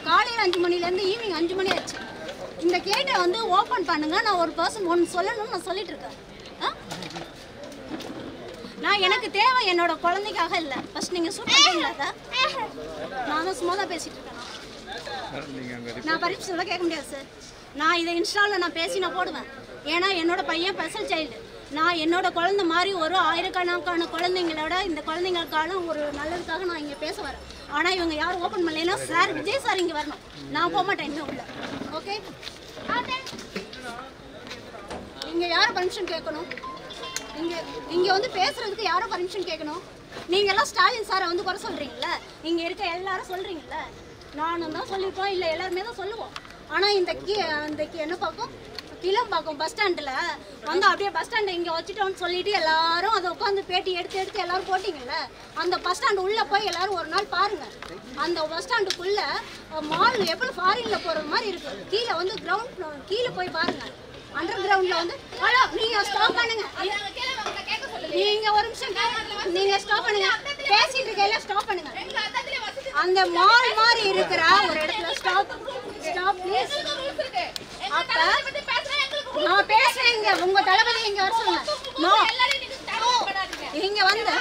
காலையில் 5 மணிலேருந்து ஈவினிங் 5 மணி ஆச்சு. இந்த கேட்டை வந்து ஓப்பன் பண்ணுங்க. நான் ஒரு பர்சன் ஒன்று சொல்லணும்னு நான் சொல்லிட்டு இருக்கேன். நான் எனக்கு தேவை என்னோட குழந்தைக்காக இல்லை. ஃபர்ஸ்ட் நீங்கள் சூட் பண்ணுறீங்களா சார்? நான் தான் சும்மா தான் பேசிட்டு இருக்கேன். நான் பரிசு சொல்ல கேட்க முடியாது சார். நான் இதை இன்ஸ்டாவில் நான் பேசி நான் போடுவேன். ஏன்னா என்னோட பையன் ஸ்பெஷல் சைல்டு. நான் என்னோட குழந்தை மாதிரி ஒரு ஆயிரக்கணக்கான குழந்தைங்களோட இந்த குழந்தைங்களுக்கான ஒரு நல்லதுக்காக நான் இங்கே பேச வரேன். ஆனால் இவங்க யாரும் ஓப்பன் பண்ணலைன்னா சார் விஜய் சார் இங்கே வரணும். நான் போக மாட்டேன் இன்னும் உள்ள. ஓகே, இங்கே யாரும் பர்மிஷன் கேட்கணும்? இங்கே வந்து பேசுறதுக்கு யாரும் பர்மிஷன் கேட்கணும்? நீங்கள் எல்லாம் ஸ்டாலின் சாரை வந்து குறை சொல்கிறீங்கள, இங்கே இருக்க எல்லாரும் சொல்கிறீங்கள. நானும் தான் சொல்லியிருப்போம், இல்லை எல்லாருமே தான் சொல்லுவோம். ஆனால் இந்த என்ன பார்க்கும் கிளம்பாக்கம் பஸ் ஸ்டாண்டில் வந்து அப்படியே பஸ் ஸ்டாண்டை இங்கே வச்சுட்டோன்னு சொல்லிட்டு எல்லாரும் அதை உட்காந்து பேட்டி எடுத்து எல்லாரும் போட்டிங்கல்ல. அந்த பஸ் ஸ்டாண்டு உள்ளே போய் எல்லாரும் ஒரு நாள் பாருங்கள். அந்த பஸ் ஸ்டாண்டுக்குள்ளே மால் எப்படி ஃபாரினில் போகிறது மாதிரி இருக்குது. கீழே வந்து கிரவுண்ட் கீழே போய் பாருங்கள். அண்டர் கிரவுண்டில் வந்து ஹலோ நீங்கள் ஸ்டாப் பண்ணுங்க, நீங்கள் ஒரு நிமிஷம் நீங்கள் ஸ்டாப் பண்ணுங்க, பேசிட்டு இருக்கையில ஸ்டாப் பண்ணுங்க. அந்த மால் மாதிரி இருக்கிற ஒரு இடத்துல ஸ்டாப் ப்ளீஸ். அப்ப நான் பேசுறேங்க, உங்க தளபதி இங்க வர சொல்லுங்க. இங்க வந்து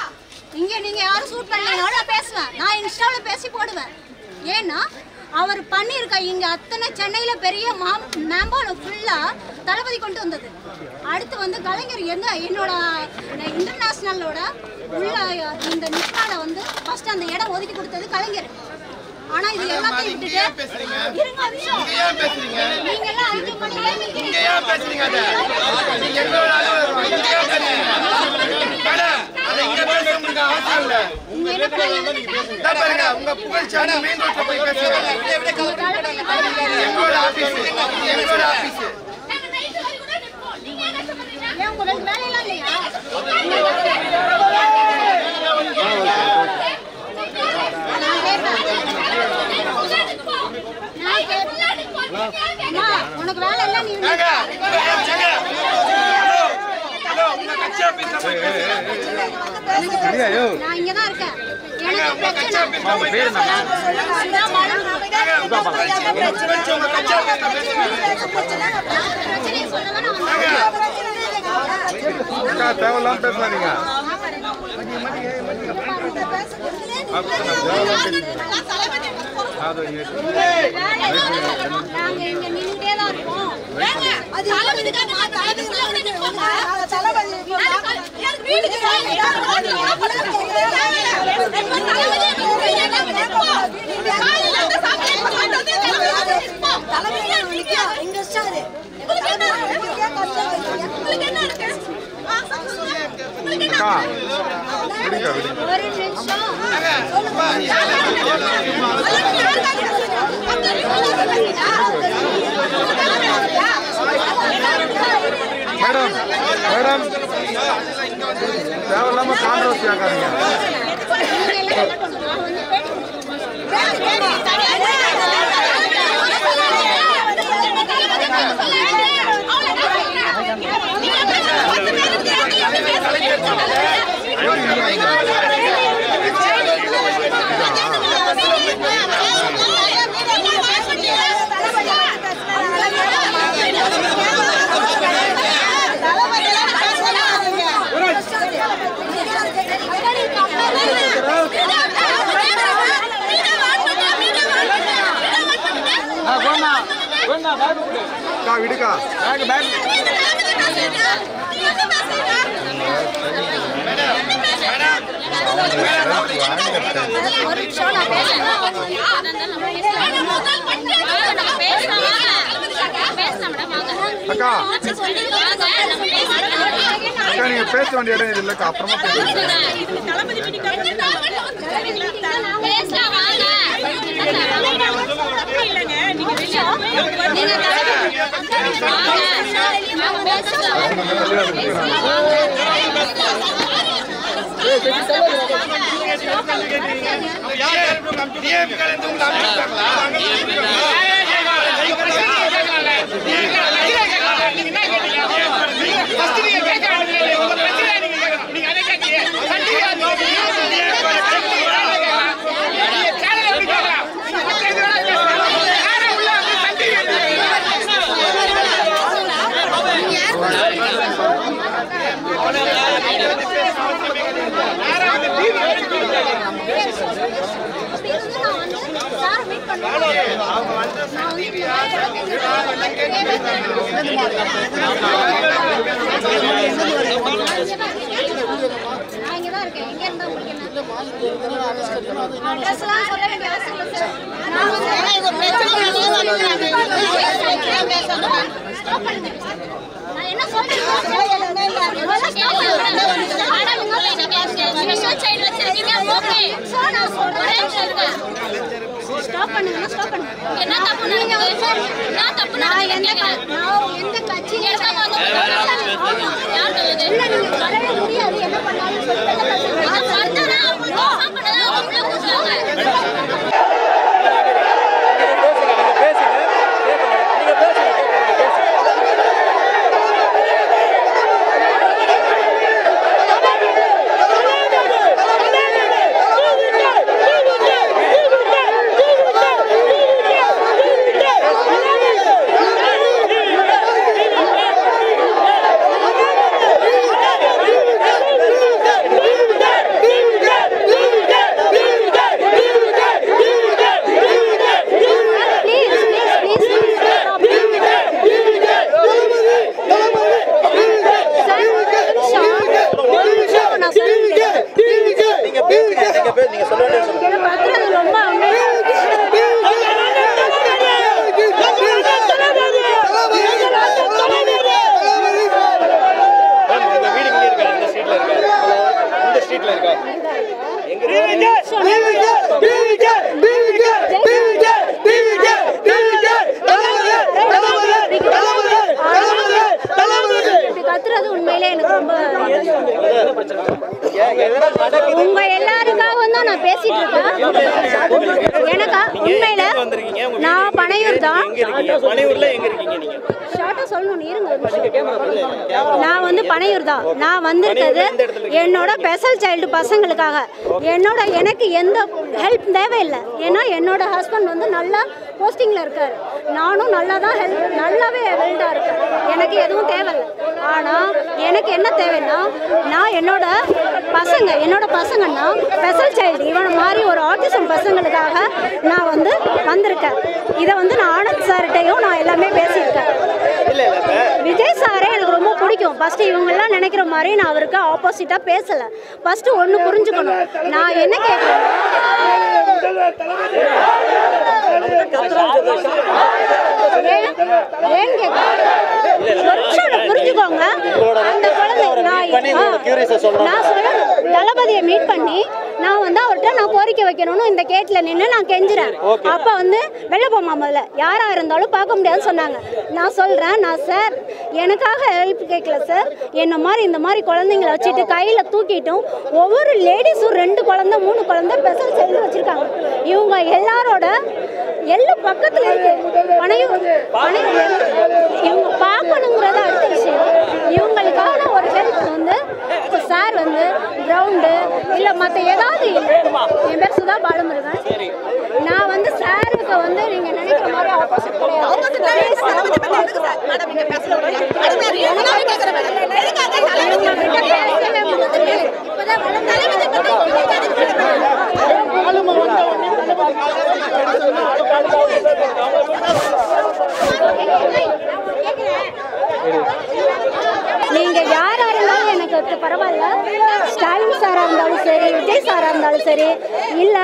இங்க நீங்க யாரும் ஷூட் பண்ணீங்கனாலும் நான் பேசுவேன். நான் இன்ஸ்டாவில் பேசி போடுவேன். ஏன்னா அவர் பண்ணியிருக்க இங்க அத்தனை சென்னையில் பெரிய மேம்பாலம் ஃபுல்லாக தளபதி கொண்டு வந்தது. அடுத்து வந்து கலைஞர் என்னோட இன்டர்நேஷ்னலோட உள்ள இந்த நிற்கால வந்து ஃபர்ஸ்ட் அந்த இடம் ஒதுக்கி கொடுத்தது கலைஞர். ஆனா இது எல்லாத்தையும் விட்டுட்டு இருங்க நீங்க எல்லாம் 5 மணிக்கு நீங்க ஏன் பேசுறீங்க? அத இங்க பேசுறதுக்கு அவசியம் இல்ல. உங்க பாருங்க, உங்க புகழ் சாண மெயின் ரோட்ல போய் பேசுங்க. எங்களோட ஆபீஸ் நாங்க நைட் வரை கூட நிப்போம். நீங்க என்ன சொல்றீங்க? ஏன் உங்களுக்கு வேலை இல்ல இல்லையா? உனக்கு வேலை இல்ல நீ நான் இங்கதான் இருக்கேன். தேவையில்லாம பேசுறாங்க. நாங்க இங்க நின்னுட்டே தான் இருக்கோம். ஒரு நிமிஷம் மேடம் மேடம் தேவையில்லாம கான்ட்ரோவர்சி ஆகாதீங்க. விடுக்கா அக்கா அக்கா நீங்க பேச வேண்டிய இடம் இது இல்லக்கா, அப்புறமா ஸ்டாப் பண்ணுங்க ஸ்டாப் பண்ணுங்க என்ன தப்பு நடக்குது நான் தப்பு நடக்குது நான் எந்த கட்சி இல்ல நீங்க வரவே முடியாது என்ன பண்ணாலும் சொல்லுங்க உங்க எல்லாருக்காகவும் தான் நான் பேசிட்டு இருக்கேன். எனக்கா உண்மையில நான் பனையூர் தான். ஷார்ட்டா சொல்லணும் இருங்க. நான் வந்து பனையூர் தான். நான் வந்திருக்கிறது என்னோட ஸ்பெஷல் சைல்டு பசங்களுக்காக. எனக்கு எந்த ஹெல்ப் தேவையில்லை. ஏன்னா என்னோட ஹஸ்பண்ட் வந்து நல்லா போஸ்டிங்கில் இருக்கார். நானும் நல்லா தான் நல்லாவே வெல்டாக இருக்கேன். எனக்கு எதுவும் தேவையில்லை. ஆனால் எனக்கு என்ன தேவைன்னா நான் என்னோட பசங்கன்னா ஸ்பெஷல் சைல்டு இவனை மாதிரி ஒரு ஆட்டிசம் பசங்களுக்காக நான் வந்து வந்திருக்கேன். இதை வந்து நான் ஆனந்த் சார்கிட்டையும் நான் எல்லாமே பேசியிருக்கேன். விஜய் சாரே எனக்கு ரொம்ப பிடிக்கும். ஃபஸ்ட்டு இவங்கெல்லாம் நினைக்கிற மாதிரி நான் அவருக்கு ஆப்போசிட்டாக பேசலை. ஃபஸ்ட்டு ஒன்று புரிஞ்சுக்கணும். நான் என்ன கேட்குறேன் புரிஞ்சுக்கோங்க. அந்த குழந்தை நான் சொல்ல தளபதியை மீட் பண்ணி நான் வந்து அவர்கிட்ட நான் கோரிக்கை வைக்கணும்னு இந்த கேட்டில் நின்று நான் கெஞ்சுறேன். அப்போ வந்து வெளில போமா முதல்ல யாராக இருந்தாலும் பார்க்க முடியாதுன்னு சொன்னாங்க. நான் சொல்கிறேன், நான் சார் எனக்காக ஹெல்ப் கேட்கல சார். என்ன மாதிரி இந்த மாதிரி குழந்தைங்களை வச்சுட்டு கையில் தூக்கிட்டும் ஒவ்வொரு லேடிஸும் 2 குழந்தை 3 குழந்தை ஸ்பெஷல் சைல்டு வச்சுருக்காங்க. இவங்க எல்லாரோட எல்லாம் பக்கத்தில் இருக்கு. பனையூர் இவங்க பார்க்கணுங்கிறத அடுத்த விஷயம். இவங்களுக்கான ஒரு ஹெல்ப் வந்து சார் வந்து கிரவுண்டு இல்லை மற்ற ஏதாவது என் பேர் சுதா பாலமுருகன். நான் வந்து சாருக்கு வந்து நீங்கள் நினைக்கிற மாதிரி ஆப்போசிட் நீங்க யாரா இருந்தாலும் எனக்கு பரவாயில்ல. ஸ்டாலின் சாரா இருந்தாலும் சரி, விஜய் சாரா இருந்தாலும் சரி, இல்ல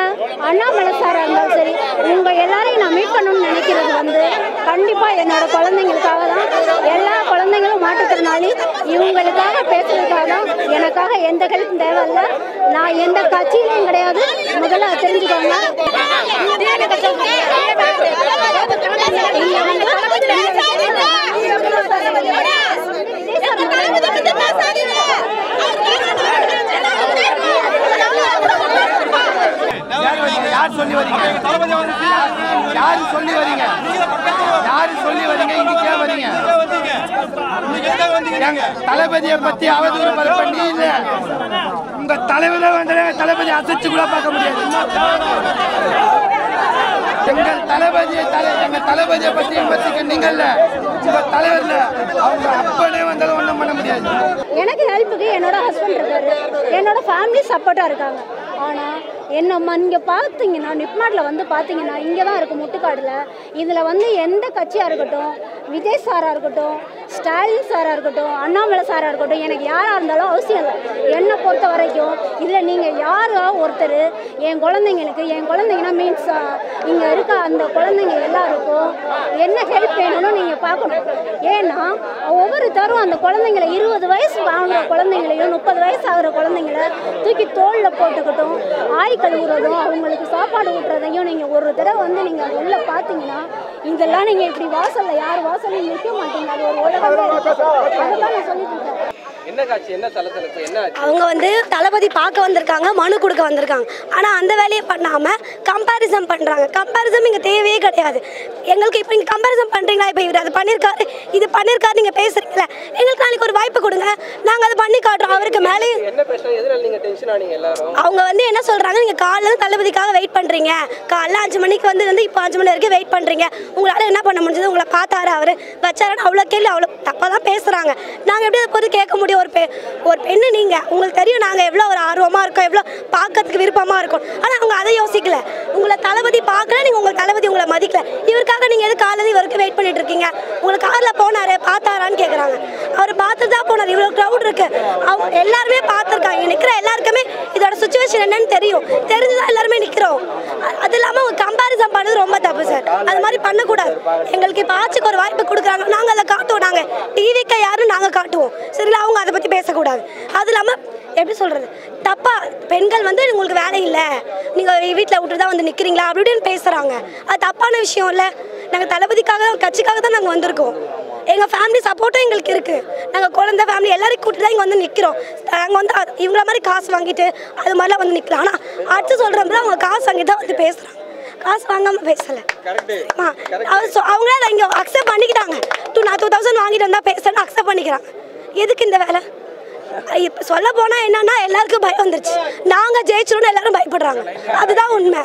அண்ணாமலை சாரா இருந்தாலும் சரி, உங்க எல்லாரையும் நான் மீட் பண்ணணும்னு நினைக்கிறது வந்து கண்டிப்பா என்னோட குழந்தைங்களுக்காக தான். எல்லா குழந்தைங்களும் மாற்றுத்திறனாளி. இவங்களுக்காக பேசுறதுக்காக தான். எனக்காக எந்த ஹெல்ப் தேவையில்ல. நான் எந்த கட்சியிலும் கிடையாது. முதல்ல தெரிஞ்சுக்கோங்க. யார் சொல்லி வரீங்க? இங்க வரீங்க? தளபதியை பத்தி அவதூறு பண்ணி இல்ல. உங்க தலைவரை வந்து தளபதி அசைச்சு கூட பார்க்க முடியாது. எங்கள் தளபதியை பத்தி விமர்சிக்க நீங்கள்ல, உங்க தலைவர்ல அவங்க அப்பனே வந்தாலும் ஒன்றும் பண்ண முடியாது. எனக்கு ஹெல்ப்புக்கு என்னோட ஹஸ்பண்ட் இருக்காரு, என்னோட ஃபேமிலி சப்போர்ட்டா இருக்காங்க. ஆனா இங்கே பார்த்தீங்கன்னா நிப்மாட்டில் வந்து பார்த்தீங்கன்னா இங்கே தான் இருக்குது முட்டுக்காடில். இதில் வந்து எந்த கட்சியாக இருக்கட்டும், விஜய் சாராக இருக்கட்டும், ஸ்டாலின் சாராக இருக்கட்டும், அண்ணாமலை சாராக இருக்கட்டும், எனக்கு யாராக இருந்தாலும் அவசியம் இல்லை. என்னை பொறுத்த வரைக்கும் இதில் நீங்கள் யாரோ ஒருத்தர் என் குழந்தைங்கன்னா மீன்ஸ் இங்கே இருக்க அந்த குழந்தைங்க எல்லாருக்கும் என்ன ஹெல்ப் வேணும்னு நீங்கள் பார்க்கணும். ஏன்னா ஒவ்வொருத்தரும் அந்த குழந்தைங்களை 20 வயசு ஆகிற குழந்தைங்களையும் 30 வயசு ஆகிற குழந்தைங்கள தூக்கி தோளில் போட்டுக்கிட்டும் ஆய் கழுவுறதும் அவங்களுக்கு சாப்பாடு ஊட்டுறதையும் நீங்கள் ஒரு தடவை வந்து நீங்கள் அது உள்ளே பார்த்தீங்கன்னா இதெல்லாம் நீங்கள் இப்படி வாசலில் யார் வாசலையும் நிற்க மாட்டீங்க. அது ஒரு உலகமே. அதுதான் நான் சொல்லிட்டு இருக்கேன். என்ன காட்சி, என்ன தலத்தலப்பு, என்ன அவங்க வந்து தளபதி பார்க்க வந்திருக்காங்க, மனு கொடுக்க வந்திருக்காங்க. ஆனால் அந்த வேலையை பண்ணாமல் கம்பேரிசன் பண்ணுறாங்க. கம்பேரிசன் இங்கே தேவையே கிடையாது. எங்களுக்கு இப்போ நீங்கள் கம்பேரிசன் பண்ணுறீங்களா? இப்போ இவர் அது பண்ணியிருக்காரு, இது பண்ணியிருக்காரு, நீங்கள் பேசுகிறீங்களா? எங்களுக்கு நாளைக்கு ஒரு வாய்ப்பு கொடுங்க, நாங்கள் அதை பண்ணி காட்டுறோம். அவருக்கு மேலே என்ன பேசுறாங்க? எதனால நீங்கள் டென்ஷன் ஆனீங்க எல்லாரும்? அவங்க வந்து என்ன சொல்கிறாங்க, நீங்கள் காலைல தளபதிக்காக வெயிட் பண்ணுறீங்க, காலைல 5 மணிக்கு வந்து இப்போ 5 மணி வரைக்கும் வெயிட் பண்ணுறீங்க, உங்களால் என்ன பண்ண முடிஞ்சது? உங்களை பார்த்தாரு அவர் வச்சாருன்னு அவ்வளோ கேள்வி அவ்வளோ தப்பாக தான் பேசுகிறாங்க. நாங்கள் எப்படி அதை போது கேட்க முடியும்? ஒரு பெண்ணு நீங்கள், உங்களுக்கு தெரியும் நாங்கள் எவ்வளோ ஒரு ஆர்வமாக இருக்கோம், எவ்வளோ பார்க்கறதுக்கு விருப்பமாக இருக்கும். ஆனால் அவங்க அதை யோசிக்கல. உங்களை தளபதி பார்க்கல, நீங்கள் உங்கள் தளபதி உங்களை மதிக்கல. இவருக்காக நீங்கள் எது காலையில் வரைக்கும் வெயிட் பண்ணிட்டு இருக்கீங்க? உங்களுக்கு காரில் போனார், பார்த்தாரான்னு கேட்குறாங்க. அவர் பார்த்துட்டு தான் போனார். இவ்வளோ க்ரௌட் இருக்குது, அவங்க எல்லாருமே பார்த்துருக்காங்க. நிற்கிற எல்லாருக்குமே இதோட சுச்சுவேஷன் என்னன்னு தெரியும். தெரிஞ்சுதான் எல்லாருமே நிற்கிறோம். அது இல்லாமல் அவங்க கம்பேரிசன் பண்ணது ரொம்ப தப்பு சார். அது மாதிரி பண்ணக்கூடாது. எங்களுக்கு இப்போ ஆட்சிக்கு ஒரு வாய்ப்பு கொடுக்குறாங்க, நாங்கள் அதை காட்டுவோம். நாங்கள் டிவிக்கு யாரும் நாங்கள் காட்டுவோம். சரிங்களா? அவங்க அதை பற்றி பேசக்கூடாது. அது இல்லாமல் எப்படி சொல்கிறது, தப்பாக பெண்கள் வந்து உங்களுக்கு வேலை இல்லை, நீங்கள் வீட்டில் விட்டு தான் வந்து நிற்கிறீங்களா அப்படி இப்படின்னு பேசுகிறாங்க. அது தப்பான விஷயம் இல்லை. நாங்கள் தளபதிக்காக கட்சிக்காக தான் நாங்கள் வந்திருக்கோம். எங்கள் ஃபேமிலி சப்போர்ட்டும் எங்களுக்கு இருக்குது. நாங்கள் குழந்தை ஃபேமிலி எல்லாரையும் கூப்பிட்டு தான் இங்கே வந்து நிற்கிறோம். நாங்கள் வந்து இவங்கள மாதிரி காசு வாங்கிட்டு அது மாதிரிலாம் வந்து நிற்கலாம். ஆனால் அடுத்து சொல்கிறப்ப அவங்க காசு வாங்கி தான் வந்து பேசுகிறாங்க, காசு வாங்காமல் பேசலை. அவங்களே அதை இங்கே அக்செப்ட் பண்ணிக்கிட்டாங்க. 2000 வாங்கிட்டு வந்தால் பேசுகிறேன்னு அக்செப்ட் பண்ணிக்கிறாங்க. எதுக்கு இந்த வேலை? இப்போ சொல்ல போனால் என்னன்னா எல்லாருக்கும் பயம் வந்துருச்சு. நாங்கள் ஜெயிச்சிரும்னு எல்லாரும் பயப்படுறாங்க. அதுதான் உண்மை.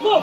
Go!